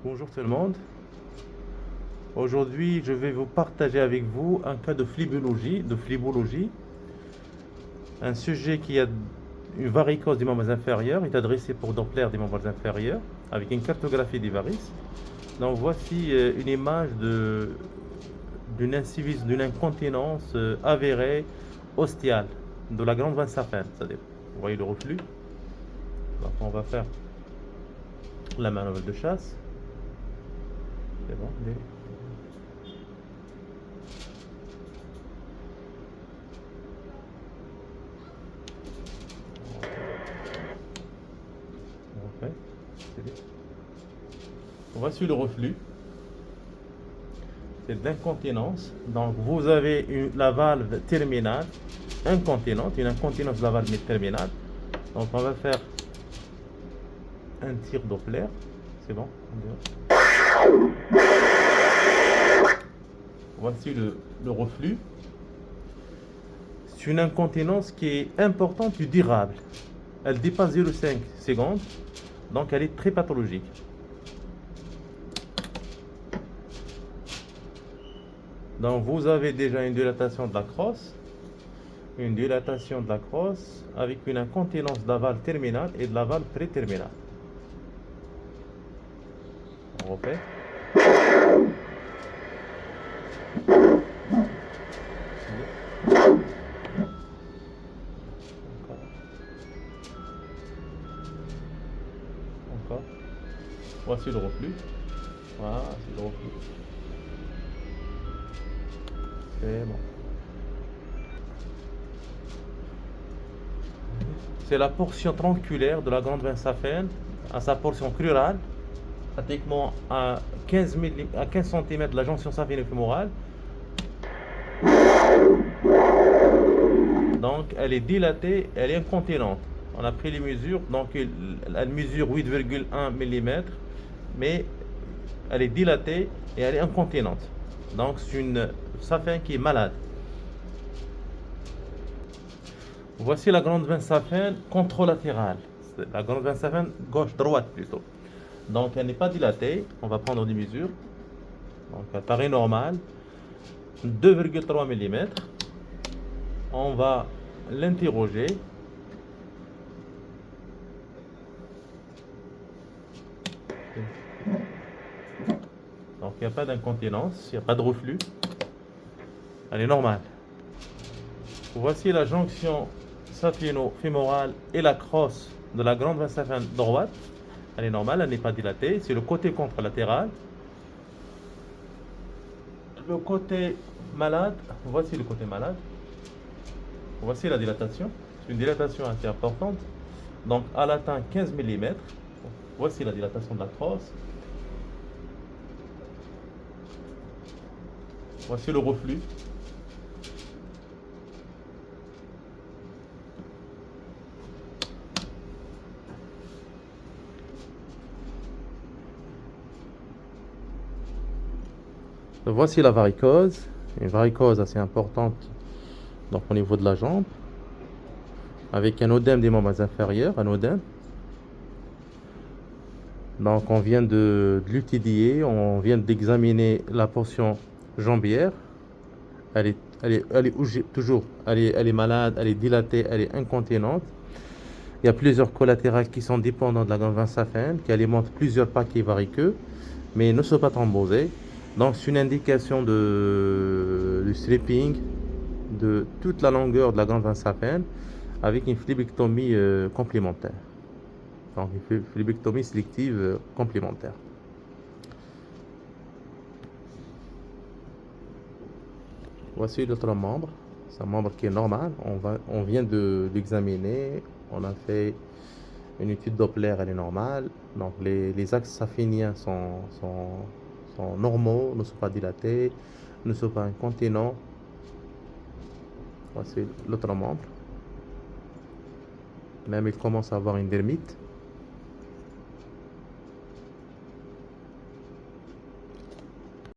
Bonjour tout le monde. Aujourd'hui, je vais vous partager avec vous un cas de phlébologie, un sujet qui a une varicose des membres inférieurs, est adressé pour Doppler des membres inférieurs, avec une cartographie des varices. Donc voici une image d'une incontinence avérée ostiale de la glande Van Safen. Vous voyez le reflux. Donc on va faire la manœuvre de chasse. C'est bon. Ouais, c'est bien. Voici le reflux. C'est de l'incontinence. Donc vous avez la valve terminale incontinente, une incontinence de la valve terminale. Donc on va faire un tir Doppler. C'est bon. Voici le reflux. C'est une incontinence qui est importante et durable. Elle dépasse 0,5 secondes. Donc elle est très pathologique. Donc vous avez déjà une dilatation de la crosse. Une dilatation de la crosse avec une incontinence de la valve terminale et de la valve préterminale. On refait. Encore. Voici le reflux. Voilà, c'est le reflux. C'est bon. C'est la portion tronculaire de la glande Van Safen à sa portion crurale, pratiquement à 15 cm de la jonction saphéno-fémorale. Donc elle est dilatée, elle est incontinente. On a pris les mesures, donc elle mesure 8,1 mm, mais elle est dilatée et elle est incontinente. Donc c'est une Safen qui est malade. Voici la glande Van Safen contralatérale. La glande Van Safen gauche-droite plutôt. Donc elle n'est pas dilatée. On va prendre des mesures. Donc elle paraît normale. 2,3 mm. On va l'interroger. Donc il n'y a pas d'incontinence, il n'y a pas de reflux. Elle est normale. Voici la jonction saphéno-fémorale et la crosse de la glande Van Safen droite. Elle est normale, elle n'est pas dilatée. C'est le côté contralatéral. Le côté malade, voici le côté malade. Voici la dilatation. C'est une dilatation assez importante. Donc, elle atteint 15 mm. Voici la dilatation de la crosse. Voici le reflux. Voici la varicose. Une varicose assez importante donc au niveau de la jambe. Avec un œdème des membres inférieurs, un œdème. Donc on vient de l'étudier, on vient d'examiner la portion jambière. Elle est toujours, elle est malade, elle est dilatée, elle est incontinente. Il y a plusieurs collatérales qui sont dépendants de la glande Van Safen, qui alimentent plusieurs paquets variqueux, mais ne sont pas thrombosés. Donc c'est une indication de stripping de toute la longueur de la glande Van Safen avec une phlébectomie complémentaire. Donc une phlébectomie sélective complémentaire. Voici l'autre membre. C'est un membre qui est normal. On vient de l'examiner. On a fait une étude Doppler, elle est normale. Donc les axes saphéniens sont normaux, ne sont pas dilatés, ne sont pas incontinents. Voici l'autre membre. Même il commence à avoir une dermite.